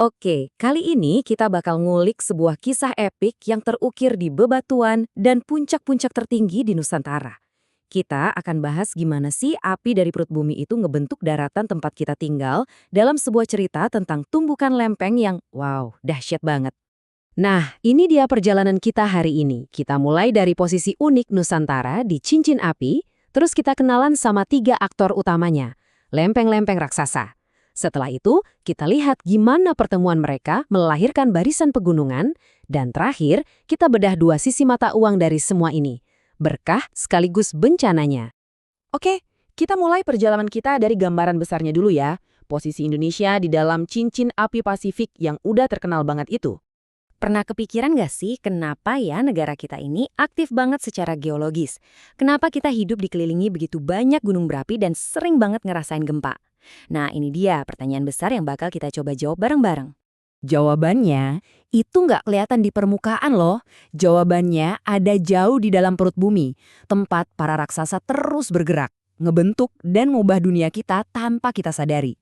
Oke, kali ini kita bakal ngulik sebuah kisah epik yang terukir di bebatuan dan puncak-puncak tertinggi di Nusantara. Kita akan bahas gimana sih api dari perut bumi itu ngebentuk daratan tempat kita tinggal dalam sebuah cerita tentang tumbukan lempeng yang, wow, dahsyat banget. Nah, ini dia perjalanan kita hari ini. Kita mulai dari posisi unik Nusantara di cincin api, terus kita kenalan sama 3 aktor utamanya, lempeng-lempeng raksasa. Setelah itu, kita lihat gimana pertemuan mereka melahirkan barisan pegunungan, dan terakhir, kita bedah 2 sisi mata uang dari semua ini. Berkah sekaligus bencananya. Oke, kita mulai perjalanan kita dari gambaran besarnya dulu ya. Posisi Indonesia di dalam cincin api Pasifik yang udah terkenal banget itu. Pernah kepikiran nggak sih kenapa ya negara kita ini aktif banget secara geologis? Kenapa kita hidup dikelilingi begitu banyak gunung berapi dan sering banget ngerasain gempa? Nah, ini dia pertanyaan besar yang bakal kita coba jawab bareng-bareng. Jawabannya, itu nggak kelihatan di permukaan loh. Jawabannya ada jauh di dalam perut bumi, tempat para raksasa terus bergerak, ngebentuk dan ngubah dunia kita tanpa kita sadari.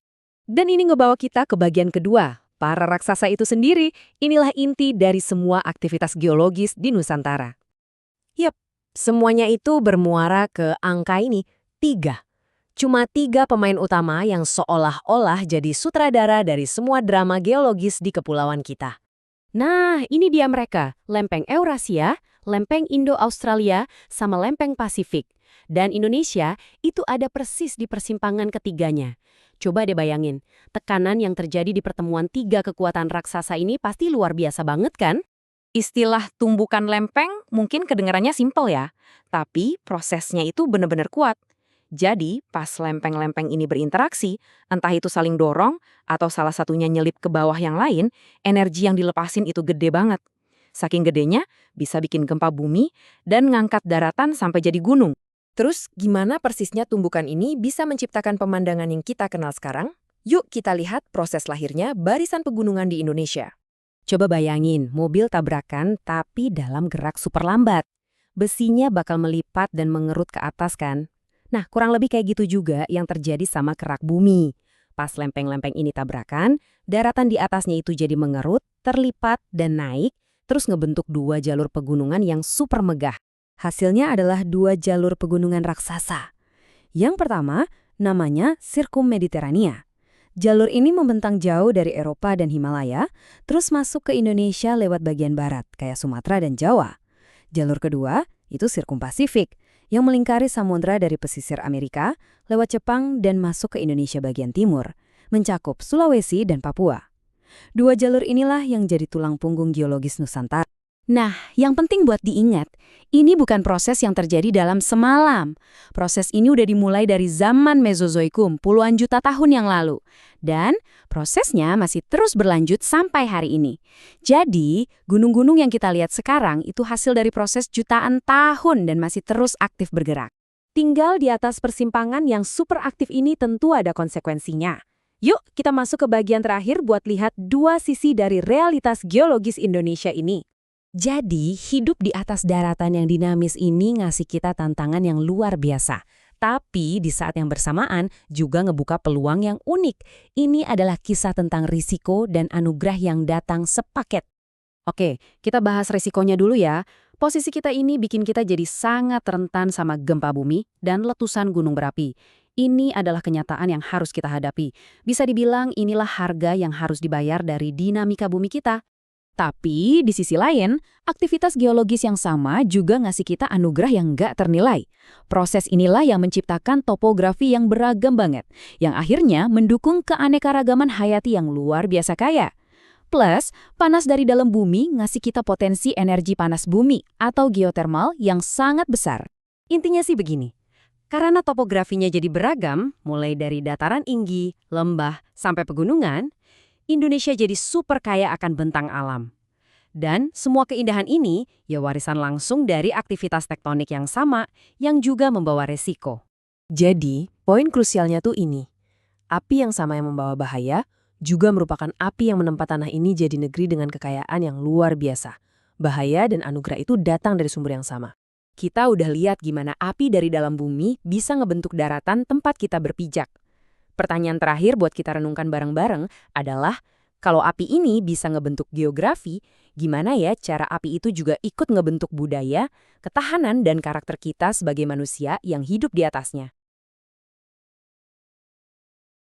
Dan ini ngebawa kita ke bagian kedua. Para raksasa itu sendiri, inilah inti dari semua aktivitas geologis di Nusantara. Yap, semuanya itu bermuara ke angka ini, 3. Cuma 3 pemain utama yang seolah-olah jadi sutradara dari semua drama geologis di kepulauan kita. Nah, ini dia mereka, lempeng Eurasia, lempeng Indo-Australia, sama lempeng Pasifik. Dan Indonesia itu ada persis di persimpangan ketiganya. Coba deh bayangin, tekanan yang terjadi di pertemuan 3 kekuatan raksasa ini pasti luar biasa banget kan? Istilah tumbukan lempeng mungkin kedengarannya simpel ya, tapi prosesnya itu benar-benar kuat. Jadi, pas lempeng-lempeng ini berinteraksi, entah itu saling dorong atau salah satunya nyelip ke bawah yang lain, energi yang dilepasin itu gede banget. Saking gedenya, bisa bikin gempa bumi dan ngangkat daratan sampai jadi gunung. Terus, gimana persisnya tumbukan ini bisa menciptakan pemandangan yang kita kenal sekarang? Yuk kita lihat proses lahirnya barisan pegunungan di Indonesia. Coba bayangin, mobil tabrakan tapi dalam gerak super lambat. Besinya bakal melipat dan mengerut ke atas kan? Nah, kurang lebih kayak gitu juga yang terjadi sama kerak bumi. Pas lempeng-lempeng ini tabrakan, daratan di atasnya itu jadi mengerut, terlipat, dan naik, terus ngebentuk 2 jalur pegunungan yang super megah. Hasilnya adalah 2 jalur pegunungan raksasa. Yang pertama, namanya Sirkum Mediterania. Jalur ini membentang jauh dari Eropa dan Himalaya, terus masuk ke Indonesia lewat bagian barat, kayak Sumatera dan Jawa. Jalur kedua, itu Sirkum Pasifik, yang melingkari samudra dari pesisir Amerika, lewat Jepang dan masuk ke Indonesia bagian timur, mencakup Sulawesi dan Papua. 2 jalur inilah yang jadi tulang punggung geologis Nusantara. Nah, yang penting buat diingat, ini bukan proses yang terjadi dalam semalam. Proses ini udah dimulai dari zaman Mesozoikum, puluhan juta tahun yang lalu. Dan prosesnya masih terus berlanjut sampai hari ini. Jadi, gunung-gunung yang kita lihat sekarang itu hasil dari proses jutaan tahun dan masih terus aktif bergerak. Tinggal di atas persimpangan yang super aktif ini tentu ada konsekuensinya. Yuk, kita masuk ke bagian terakhir buat lihat 2 sisi dari realitas geologis Indonesia ini. Jadi, hidup di atas daratan yang dinamis ini ngasih kita tantangan yang luar biasa. Tapi di saat yang bersamaan juga ngebuka peluang yang unik. Ini adalah kisah tentang risiko dan anugerah yang datang sepaket. Oke, kita bahas risikonya dulu ya. Posisi kita ini bikin kita jadi sangat rentan sama gempa bumi dan letusan gunung berapi. Ini adalah kenyataan yang harus kita hadapi. Bisa dibilang inilah harga yang harus dibayar dari dinamika bumi kita. Tapi, di sisi lain, aktivitas geologis yang sama juga ngasih kita anugerah yang nggak ternilai. Proses inilah yang menciptakan topografi yang beragam banget, yang akhirnya mendukung keanekaragaman hayati yang luar biasa kaya. Plus, panas dari dalam bumi ngasih kita potensi energi panas bumi atau geotermal yang sangat besar. Intinya sih begini, karena topografinya jadi beragam, mulai dari dataran tinggi, lembah, sampai pegunungan, Indonesia jadi super kaya akan bentang alam. Dan semua keindahan ini ya warisan langsung dari aktivitas tektonik yang sama yang juga membawa resiko. Jadi, poin krusialnya tuh ini. Api yang sama yang membawa bahaya juga merupakan api yang menempa tanah ini jadi negeri dengan kekayaan yang luar biasa. Bahaya dan anugerah itu datang dari sumber yang sama. Kita udah lihat gimana api dari dalam bumi bisa ngebentuk daratan tempat kita berpijak. Pertanyaan terakhir buat kita renungkan bareng-bareng adalah, Kalau api ini bisa ngebentuk geografi, gimana ya cara api itu juga ikut ngebentuk budaya, ketahanan, dan karakter kita sebagai manusia yang hidup di atasnya?